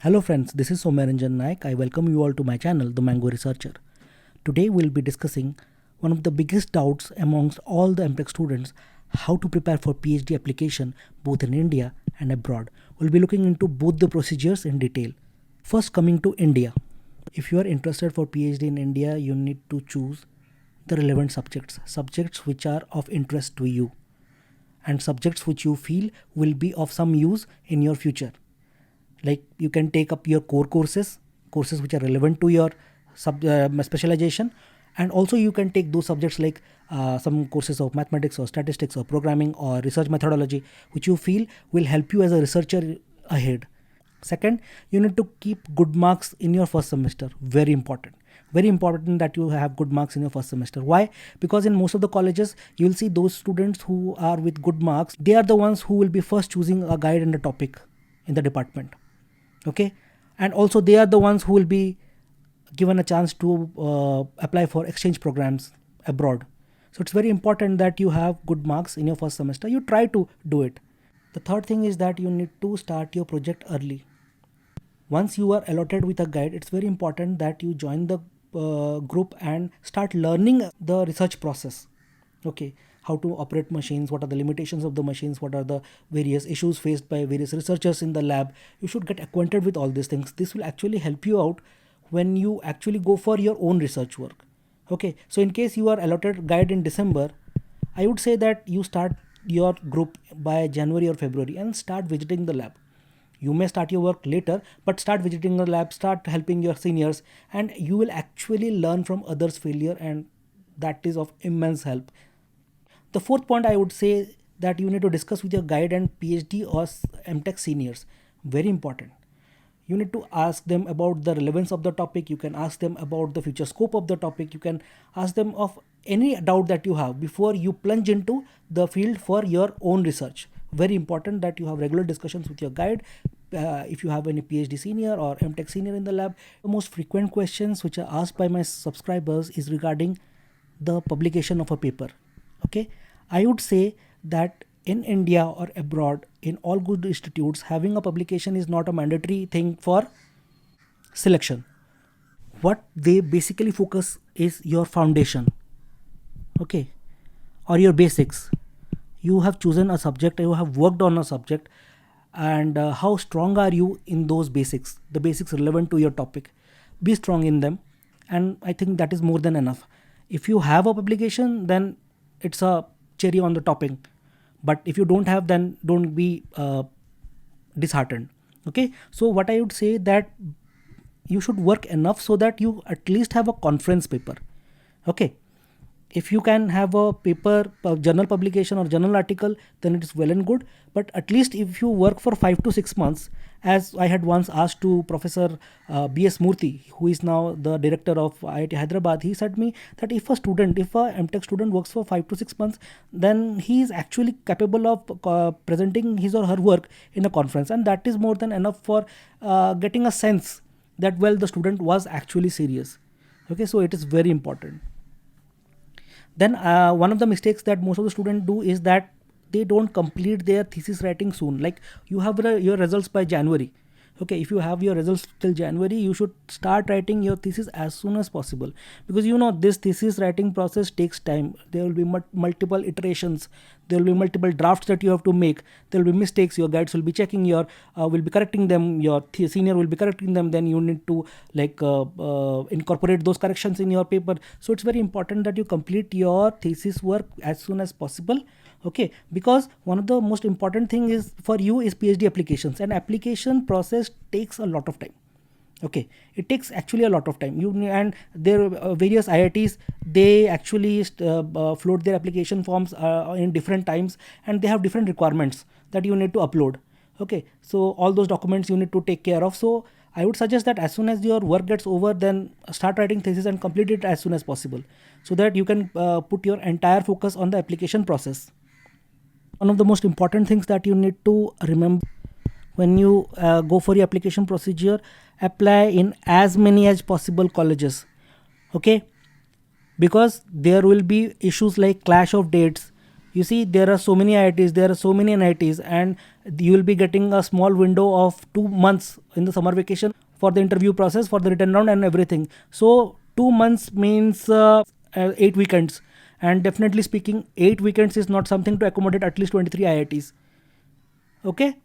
Hello friends, this is Soumyaranjan Naik. I welcome you all to my channel, The Mango Researcher. Today we'll be discussing one of the biggest doubts amongst all the MTech students, how to prepare for PhD application both in India and abroad. We'll be looking into both the procedures in detail. First, coming to India. If you are interested for PhD in India, you need to choose the relevant subjects which are of interest to you, and subjects which you feel will be of some use in your future. Like you can take up your core courses which are relevant to your specialization, and also you can take those subjects like some courses of mathematics or statistics or programming or research methodology which you feel will help you as a researcher ahead. Second, you need to keep good marks in your first semester. Very important that you have good marks in your first semester. Why? Because in most of the colleges you will see those students who are with good marks, they are the ones who will be first choosing a guide and a topic in the department. Okay, and also they are the ones who will be given a chance to apply for exchange programs abroad. So it's very important that you have good marks in your first semester. You try to do it. The third thing is that you need to start your project early. Once you are allotted with a guide, it's very important that you join the group and start learning the research process. Okay, how to operate machines, what are the limitations of the machines, what are the various issues faced by various researchers in the lab. You should get acquainted with all these things. This will actually help you out when you actually go for your own research work. Okay, so in case you are allotted guide in December, I would say that you start your group by January or February and start visiting the lab. You may start your work later, but start visiting the lab, start helping your seniors, and you will actually learn from others' failure, and that is of immense help. The fourth point, I would say that you need to discuss with your guide and PhD or MTech seniors. Very important. You need to ask them about the relevance of the topic. You can ask them about the future scope of the topic. You can ask them of any doubt that you have before you plunge into the field for your own research. Very important that you have regular discussions with your guide. If you have any PhD senior or MTech senior in the lab. The most frequent questions which are asked by my subscribers is regarding the publication of a paper. Okay, I would say that in India or abroad, in all good institutes, having a publication is not a mandatory thing for selection. What they basically focus is your foundation, okay, or your basics. You have chosen a subject, you have worked on a subject, and how strong are you in those basics, the basics relevant to your topic. Be strong in them, and I think that is more than enough. If you have a publication, then it's a cherry on the topping, but if you don't have, then don't be disheartened. Okay, so what I would say that you should work enough so that you at least have a conference paper. Okay, if you can have a paper, a journal publication or journal article, then it is well and good. But at least if you work for 5 to 6 months, as I had once asked to Professor B.S. Murthy, who is now the director of IIT Hyderabad, he said me that if a MTech student works for 5 to 6 months, then he is actually capable of presenting his or her work in a conference, and that is more than enough for getting a sense that well, the student was actually serious. Okay, so it is very important. Then one of the mistakes that most of the students do is that they don't complete their thesis writing soon. Like you have your results by January. Okay, if you have your results till January, you should start writing your thesis as soon as possible, because you know this thesis writing process takes time. There will be multiple iterations. There will be multiple drafts that you have to make. There will be mistakes. Your guides will be checking will be correcting them. Your senior will be correcting them. Then you need to incorporate those corrections in your paper. So it's very important that you complete your thesis work as soon as possible. Okay, because one of the most important thing is for you is PhD applications, and application process takes a lot of time. Okay, it takes actually a lot of time. And there are various IITs, they actually float their application forms in different times, and they have different requirements that you need to upload. Okay, so all those documents you need to take care of. So I would suggest that as soon as your work gets over, then start writing thesis and complete it as soon as possible, so that you can put your entire focus on the application process. One of the most important things that you need to remember when you go for your application procedure, apply in as many as possible colleges. Okay, because there will be issues like clash of dates. You see, there are so many IITs, there are so many NITs, and you will be getting a small window of 2 months in the summer vacation for the interview process, for the written round and everything. So 2 months means 8 weekends, and definitely speaking, 8 weekends is not something to accommodate at least 23 IITs. Okay,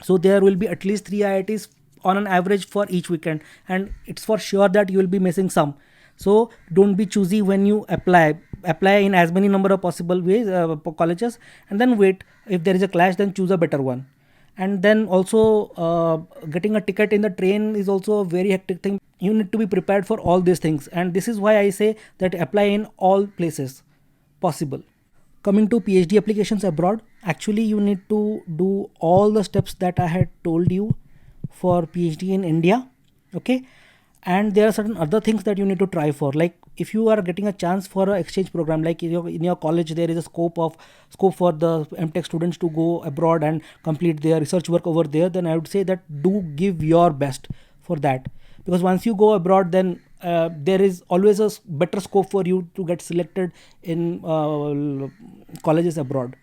so there will be at least 3 IITs on an average for each weekend, and it's for sure that you will be missing some. So don't be choosy when you apply in as many number of possible ways, colleges, and then wait. If there is a clash, then choose a better one. And then also, getting a ticket in the train is also a very hectic thing. You need to be prepared for all these things, and this is why I say that apply in all places possible. Coming to PhD applications abroad, actually you need to do all the steps that I had told you for PhD in India. Okay, and there are certain other things that you need to try for, like if you are getting a chance for an exchange program, like in your college there is a scope for the MTech students to go abroad and complete their research work over there, then I would say that do give your best for that, because once you go abroad, then there is always a better scope for you to get selected in colleges abroad.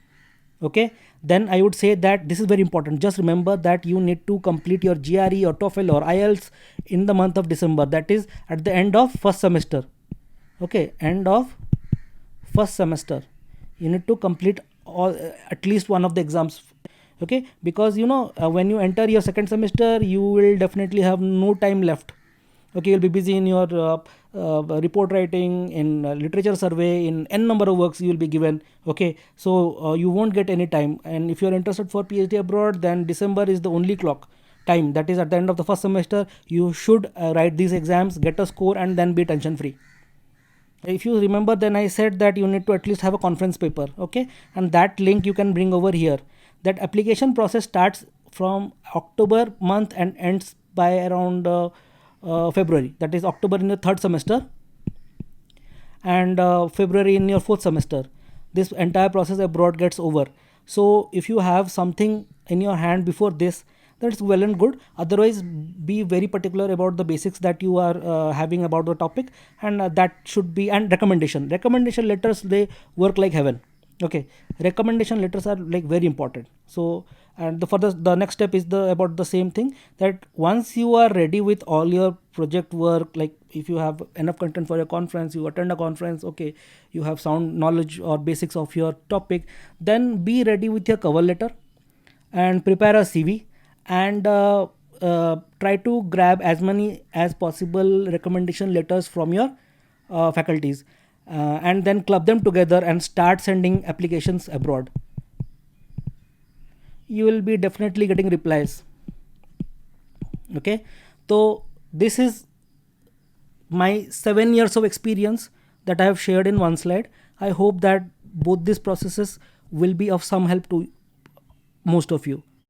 Okay, then I would say that this is very important. Just remember that you need to complete your GRE or TOEFL or IELTS in the month of December, that is at the end of first semester. Okay, end of first semester you need to complete all at least one of the exams. Okay, because when you enter your second semester, you will definitely have no time left. Okay, you'll be busy in your report writing, in literature survey, in n number of works you will be given. Okay, so you won't get any time, and if you're interested for PhD abroad, then December is the only clock time, that is at the end of the first semester. You should write these exams, get a score, and then be tension free. If you remember, then I said that you need to at least have a conference paper. Okay, and that link you can bring over here. That application process starts from October month and ends by around February, that is October in your third semester, and February in your fourth semester. This entire process abroad gets over. So if you have something in your hand before this, that's well and good. Otherwise, be very particular about the basics that you are having about the topic, and that should be. And recommendation letters, they work like heaven. Okay, recommendation letters are like very important. So, and the next step is about the same thing, that once you are ready with all your project work, like if you have enough content for your conference, you attend a conference, okay, you have sound knowledge or basics of your topic, then be ready with your cover letter and prepare a CV, and try to grab as many as possible recommendation letters from your faculties, and then club them together and start sending applications abroad. You will be definitely getting replies. Okay, so this is my 7 years of experience that I have shared in one slide. I hope that both these processes will be of some help to most of you.